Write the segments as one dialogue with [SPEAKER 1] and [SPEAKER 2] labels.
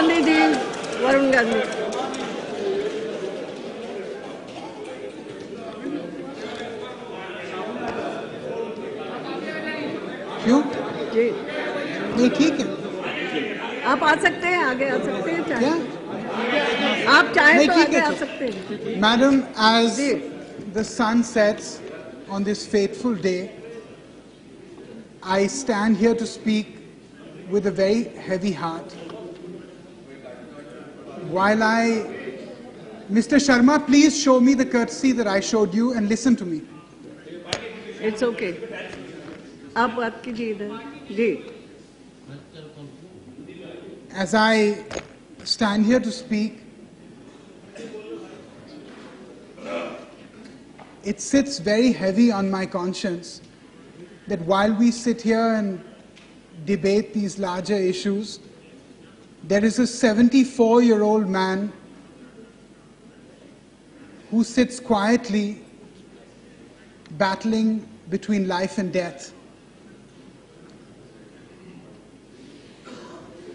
[SPEAKER 1] गांधी जी, वरुण गांधी।
[SPEAKER 2] क्यों?
[SPEAKER 1] जी
[SPEAKER 2] नहीं, ठीक है,
[SPEAKER 1] आप आ सकते हैं, आगे आ सकते हैं,
[SPEAKER 2] क्या?
[SPEAKER 1] आप चाहें
[SPEAKER 2] नहीं,
[SPEAKER 1] तो
[SPEAKER 2] ठीक
[SPEAKER 1] आगे
[SPEAKER 2] है,
[SPEAKER 1] आ
[SPEAKER 2] तो
[SPEAKER 1] सकते हैं।
[SPEAKER 2] Madam, as
[SPEAKER 1] जी
[SPEAKER 2] the sun sets on this fateful day, I stand here to speak with a very heavy heart. While Mr. Sharma, please show me the courtesy that I showed you and listen to me.
[SPEAKER 1] It's okay, आप बात कीजिए इधर। जी
[SPEAKER 2] As I stand here to speak, it sits very heavy on my conscience that while we sit here and debate these larger issues, there is a 74-year-old man who sits quietly battling between life and death.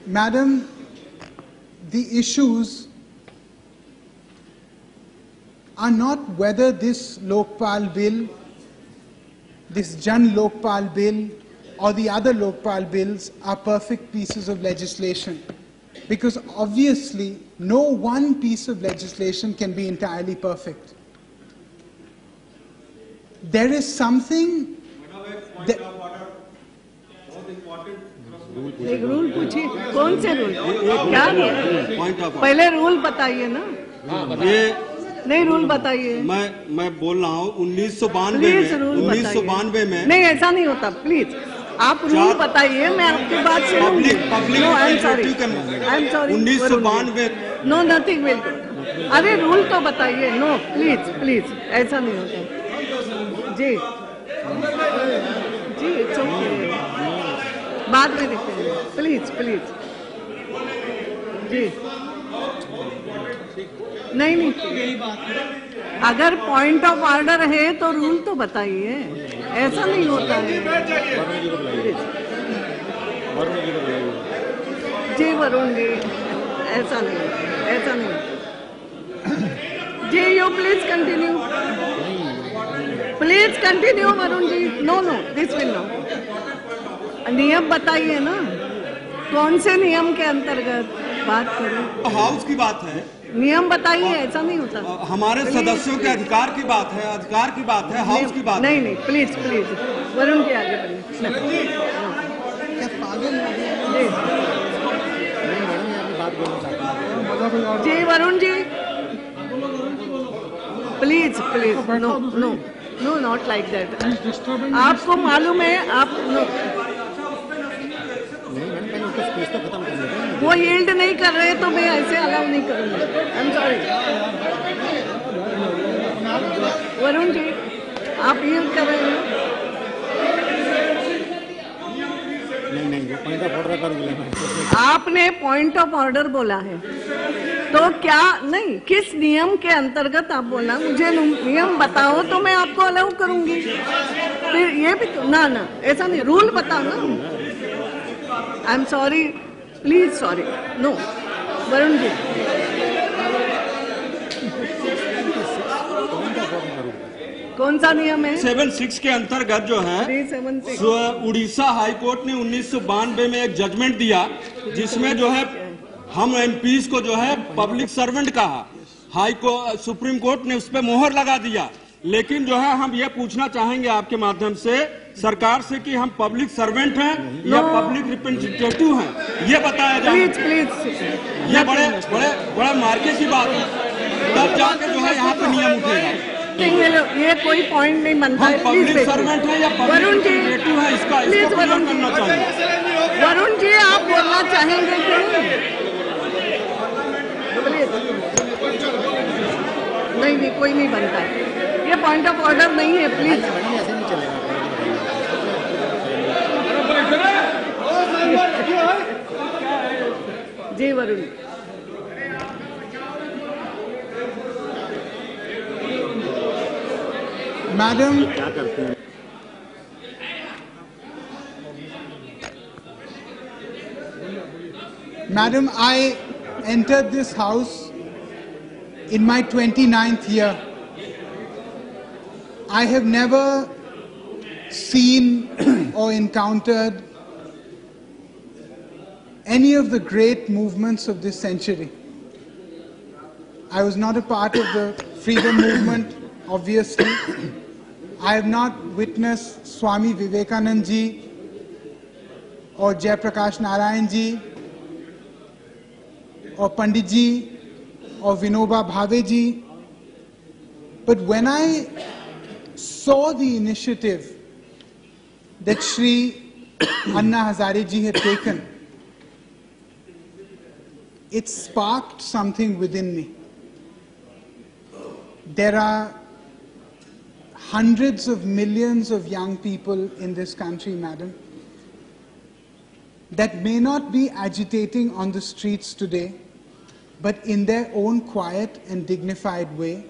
[SPEAKER 2] Madam, the issues are not whether this Lokpal bill, this Jan Lokpal bill, or the other Lokpal bills are perfect pieces of legislation. Because obviously, no one piece of legislation can be entirely perfect. There is something that...
[SPEAKER 1] एक rule पूछिए, कौन से rule? क्या पहले rule बताइए ना।
[SPEAKER 3] ये
[SPEAKER 1] नहीं, रूल बताइए।
[SPEAKER 3] मैं बोल रहा हूँ 1992 में
[SPEAKER 1] नहीं, ऐसा नहीं होता, प्लीज आप रूल बताइए, मैं आपकी बात सुनूंगी। No, I am sorry,
[SPEAKER 3] 1992
[SPEAKER 1] no, nothing will. अरे रूल तो बताइए। नो प्लीज, ऐसा नहीं होता। जी जी, इट्स ओके, बाद में देखते हैं, प्लीज। जी नहीं, अगर पॉइंट ऑफ ऑर्डर है तो रूल तो बताइए, ऐसा नहीं होता है। जी वरुण जी, ऐसा नहीं। जी you please continue Varun ji. No, this will no. नियम बताइए ना, कौन से नियम के अंतर्गत बात करें?
[SPEAKER 3] हाउस की बात है,
[SPEAKER 1] नियम बताइए, ऐसा नहीं होता।
[SPEAKER 3] हमारे सदस्यों के अधिकार की बात है, हाउस की बात
[SPEAKER 1] नहीं, प्लीज वरुण जी आगे बढ़िए। जी Varun ji, please no, not like that. आपको मालूम है, आप वो यील्ड नहीं कर रहे तो मैं ऐसे अलाउ नहीं करूंगी। आई एम सॉरी वरुण जी, आप यील्ड कर रहे हैं। आपने पॉइंट ऑफ ऑर्डर बोला है, तो क्या नहीं, किस नियम के अंतर्गत आप बोला? मुझे नियम बताओ तो मैं आपको अलाउ करूंगी। फिर ये भी तो ना, ऐसा नहीं, रूल बताओ ना। I am sorry, please sorry, no Varun ji. कौन सा नियम है?
[SPEAKER 3] 76 के अंतर्गत जो है,
[SPEAKER 1] 376।
[SPEAKER 3] उड़ीसा हाई कोर्ट ने 1992 में एक जजमेंट दिया, जिसमें जो है हम एमपीज को जो है पब्लिक सर्वेंट कहा। सुप्रीम कोर्ट ने उस पर मोहर लगा दिया। लेकिन जो है हम ये पूछना चाहेंगे आपके माध्यम से सरकार से कि हम पब्लिक सर्वेंट हैं या पब्लिक रिप्रेजेंटेटिव हैं, ये बताया जाए।
[SPEAKER 1] प्लीज
[SPEAKER 3] ये बड़े मार्के की बात है, तब जाके जो है यहाँ पे नियम उठेगा।
[SPEAKER 1] ये कोई पॉइंट नहीं बनता है।
[SPEAKER 3] पब्लिक सर्वेंट है या पब्लिक रिप्रेजेंटेटिव है, इसका वरुण करना चाहिए।
[SPEAKER 1] वरुण जी, आप बोलना चाहेंगे कि नहीं, कोई नहीं बनता है, ये पॉइंट ऑफ ऑर्डर नहीं है, प्लीज। जी Varun,
[SPEAKER 2] madam, Madam, I entered this house in my 29th year, I have never seen or encountered any of the great movements of this century. I was not a part of the freedom movement, obviously. I have not witnessed Swami Vivekanand ji or Jai Prakash Narayan ji or Pandit ji or Vinoba Bhave ji. But when I saw the initiative that Shri Anna Hazare ji had taken, it sparked something within me. There are hundreds of millions of young people in this country, madam, that may not be agitating on the streets today, but in their own quiet and dignified way.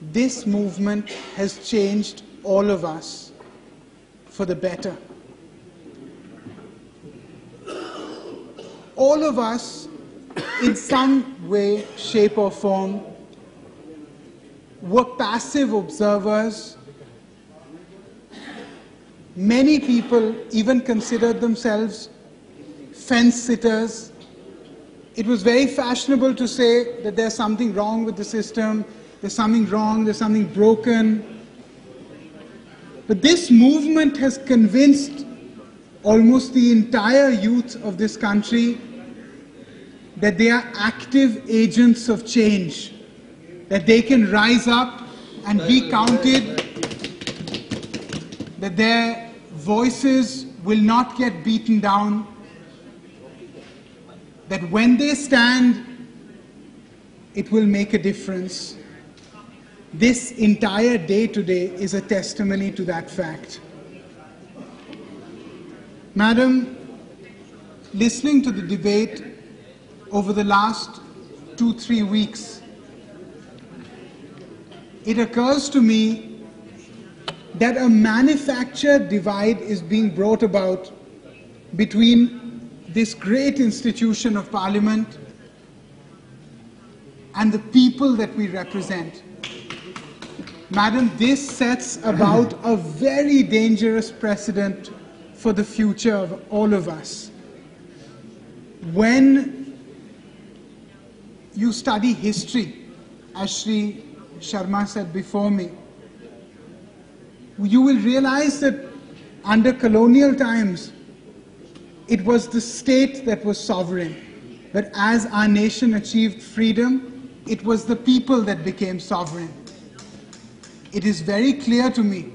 [SPEAKER 2] This movement has changed all of us for the better. All of us, in some way, shape or form, were passive observers. Many people even considered themselves fence sitters. It was very fashionable to say that there's something wrong with the system, there's something wrong, there's something broken. But this movement has convinced almost the entire youth of this country that they are active agents of change, that they can rise up and be counted, that their voices will not get beaten down, that when they stand, it will make a difference. This entire day today is a testimony to that fact. Madam, listening to the debate over the last 2-3 weeks, it occurs to me that a manufactured divide is being brought about between this great institution of Parliament and the people that we represent. Madam, this sets about a very dangerous precedent for the future of all of us. When you study history, as Shri Sharma said before me, you will realize that under colonial times, it was the state that was sovereign. But as our nation achieved freedom, it was the people that became sovereign. It is very clear to me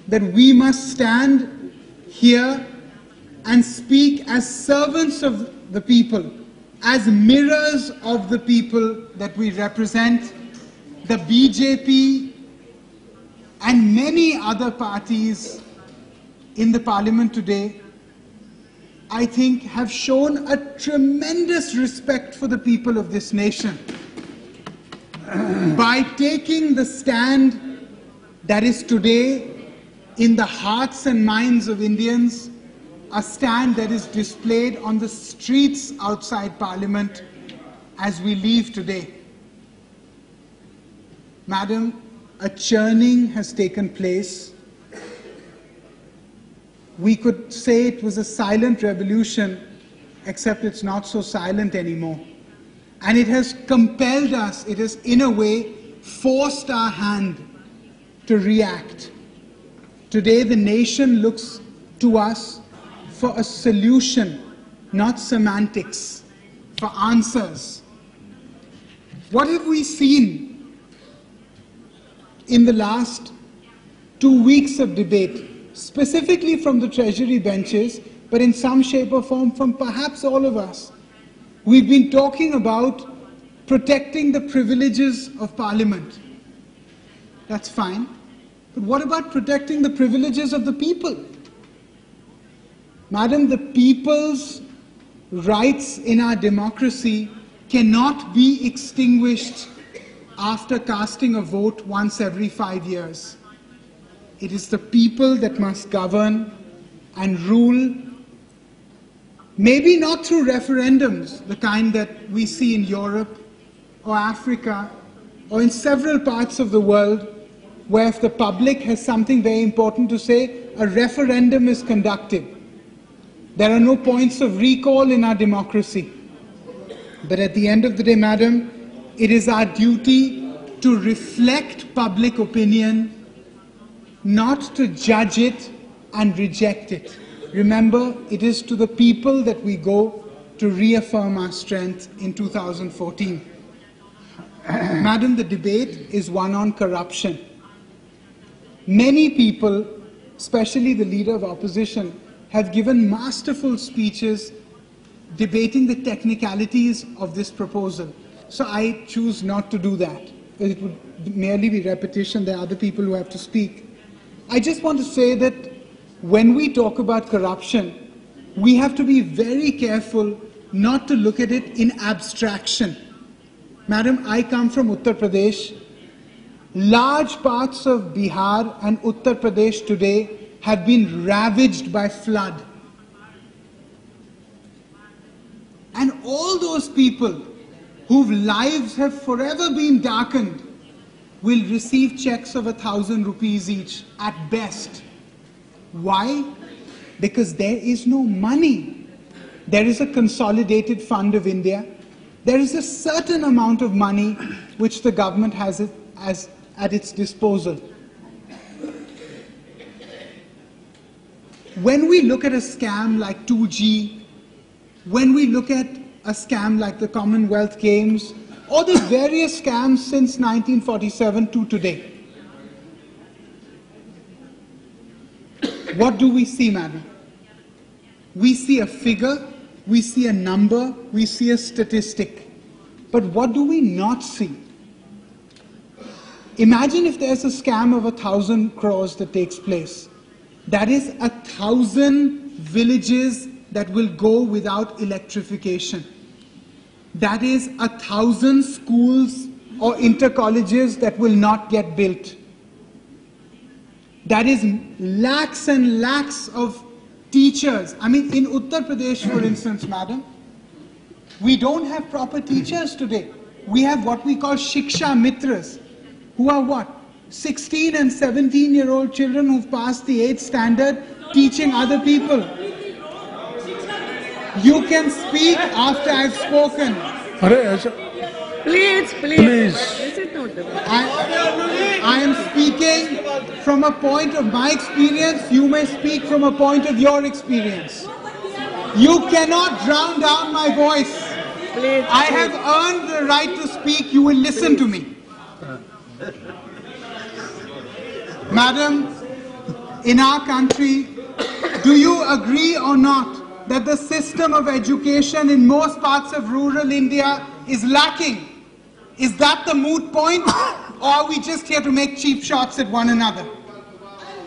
[SPEAKER 2] that we must stand here and speak as servants of the people, as mirrors of the people that we represent. The BJP and many other parties in the Parliament today, I think, have shown a tremendous respect for the people of this nation by taking the stand that is today in the hearts and minds of Indians, a stand that is displayed on the streets outside Parliament as we leave today. Madam, a churning has taken place. We could say it was a silent revolution, except it's not so silent anymore. And it has compelled us, it has in a way forced our hand to react. Today the nation looks to us for a solution, not semantics, for answers. What have we seen in the last 2 weeks of debate, specifically from the Treasury benches, but in some shape or form from perhaps all of us? We've been talking about protecting the privileges of Parliament. That's fine. But what about protecting the privileges of the people? Madam, the people's rights in our democracy cannot be extinguished after casting a vote once every 5 years. It is the people that must govern and rule Maybe not through referendums, the kind that we see in Europe or Africa or in several parts of the world, where if the public has something very important to say, a referendum is conducted. There are no points of recall in our democracy. But at the end of the day, madam, it is our duty to reflect public opinion, not to judge it and reject it. Remember, it is to the people that we go to reaffirm our strength in 2014. Madam, the debate is one on corruption. Many people, especially the leader of opposition, have given masterful speeches debating the technicalities of this proposal. So I choose not to do that. It would merely be repetition. There are other people who have to speak. I just want to say that when we talk about corruption, we have to be very careful not to look at it in abstraction. Madam, I come from Uttar Pradesh. Large parts of Bihar and Uttar Pradesh today have been ravaged by flood. And all those people whose lives have forever been darkened will receive checks of 1,000 rupees each at best. Why? Because there is no money. There is a consolidated fund of India. There is a certain amount of money which the government has at its disposal. When we look at a scam like 2G, when we look at a scam like the Commonwealth Games, or the various scams since 1947 to today, what do we see, madam? We see a figure, we see a number, we see a statistic. But what do we not see? Imagine if there's a scam of 1,000 crores that takes place. That is 1,000 villages that will go without electrification. That is 1,000 schools or inter-colleges that will not get built. That is lakhs and lakhs of teachers. I mean, in Uttar Pradesh, for instance, madam, we don't have proper teachers today. We have what we call Shiksha Mitras, who are what? 16 and 17-year-old children who've passed the 8th standard teaching other people. You can speak after I've spoken.
[SPEAKER 1] Please. This is not the way.
[SPEAKER 2] I am speaking from a point of my experience. You may speak from a point of your experience. You cannot drown down my voice.
[SPEAKER 1] Please.
[SPEAKER 2] I have earned the right to speak. You will listen to me. Madam, in our country, do you agree or not that the system of education in most parts of rural India is lacking? Is that the moot point, or are we just here to make cheap shots at one another?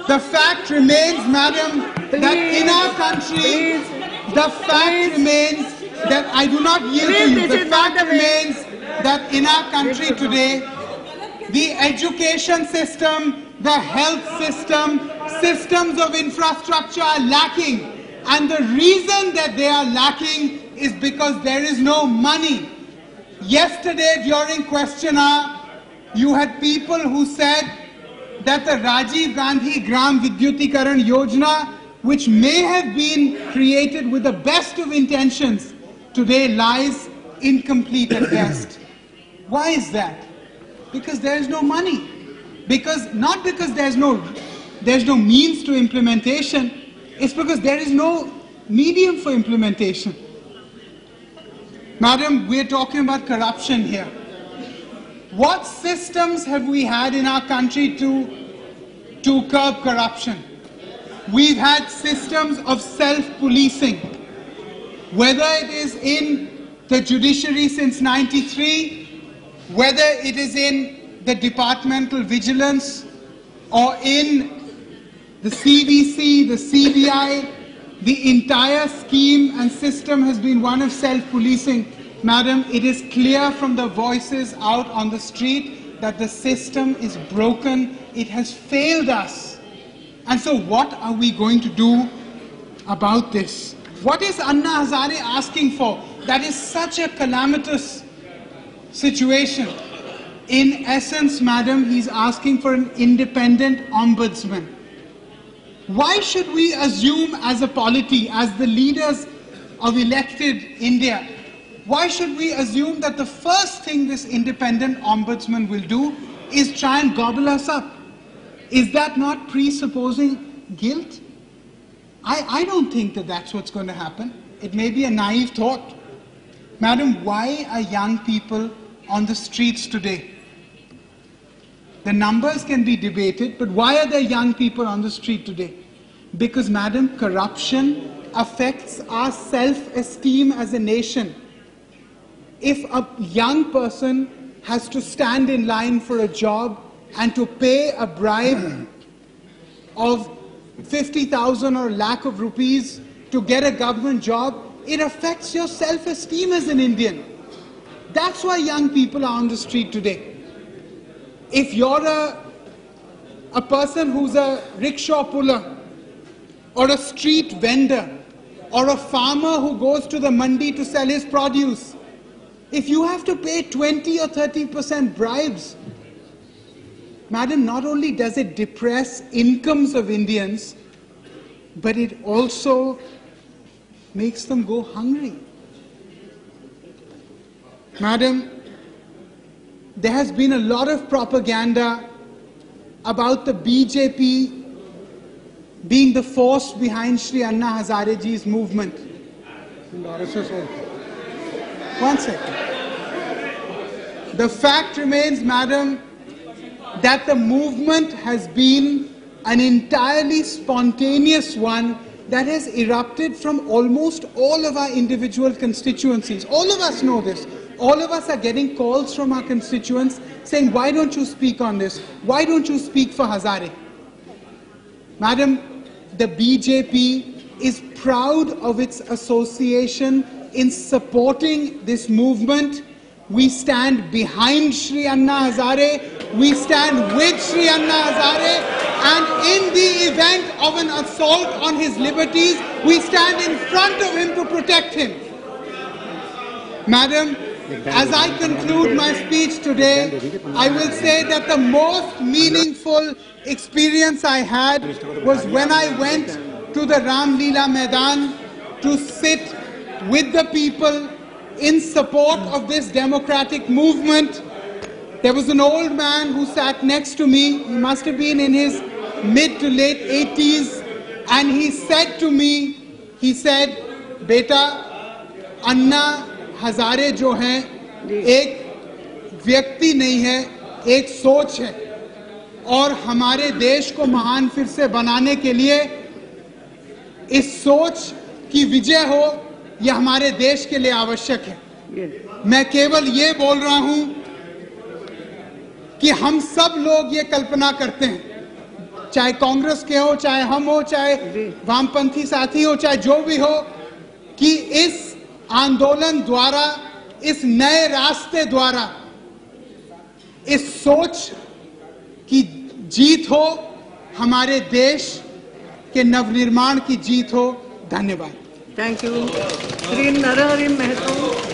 [SPEAKER 2] The fact remains, madam, that in our country, the fact remains that I do not yield to you. The fact remains that in our country today, the education system, the health system, systems of infrastructure are lacking. And the reason that they are lacking is because there is no money. Yesterday during question hour, you had people who said that the Rajiv Gandhi Gram Vidyutikaran Yojana, which may have been created with the best of intentions, today lies incomplete at best. Why is that? Because there is no money. Not because there's no means to implementation, it's because there is no medium for implementation. Madam, we're talking about corruption here. What systems have we had in our country to curb corruption? We've had systems of self-policing, whether it is in the judiciary since '93, whether it is in the departmental vigilance, or in the CBC, the CBI, the entire scheme and system has been one of self-policing. Madam, it is clear from the voices out on the street that the system is broken. It has failed us. And so what are we going to do about this? What is Anna Hazare asking for? That is such a calamitous situation. In essence, madam, he's asking for an independent ombudsman. Why should we assume as a polity, as the leaders of elected India, why should we assume that the first thing this independent ombudsman will do is try and gobble us up? Is that not presupposing guilt? I don't think that that's what's going to happen. It may be a naive thought. Madam, why are young people on the streets today? The numbers can be debated, but why are there young people on the street today? Because, madam, corruption affects our self-esteem as a nation. If a young person has to stand in line for a job and to pay a bribe of 50,000 or a lakh of rupees to get a government job, it affects your self-esteem as an Indian. That's why young people are on the street today. If you're a person who's a rickshaw puller, or a street vendor, or a farmer who goes to the mandi to sell his produce, if you have to pay 20 or 30% bribes, madam, not only does it depress incomes of Indians, but it also makes them go hungry. Madam, there has been a lot of propaganda about the BJP being the force behind Shri Anna Hazare ji's movement. One second. The fact remains, madam, that the movement has been an entirely spontaneous one that has erupted from almost all of our individual constituencies. All of us know this. All of us are getting calls from our constituents saying, why don't you speak on this? Why don't you speak for Hazare? Madam, the BJP is proud of its association in supporting this movement. We stand behind Shri Anna Hazare. We stand with Shri Anna Hazare. And in the event of an assault on his liberties, we stand in front of him to protect him. Madam, as I conclude my speech today, I will say that the most meaningful experience I had was when I went to the Ram Leela Maidan to sit with the people in support of this democratic movement. There was an old man who sat next to me. He must have been in his mid to late 80s, and he said to me, he said, "Beta, Anna Hazare जो हैं एक व्यक्ति नहीं है, एक सोच है, और हमारे देश को महान फिर से बनाने के लिए इस सोच की विजय हो, यह हमारे देश के लिए आवश्यक है। मैं केवल ये बोल रहा हूं कि हम सब लोग ये कल्पना करते हैं, चाहे कांग्रेस के हो, चाहे हम हो, चाहे वामपंथी साथी हो, चाहे जो भी हो, कि इस आंदोलन द्वारा, इस नए रास्ते द्वारा, इस सोच की जीत हो, हमारे देश के नवनिर्माण की जीत हो। धन्यवाद।
[SPEAKER 1] Thank you. श्री नरहरि महतो।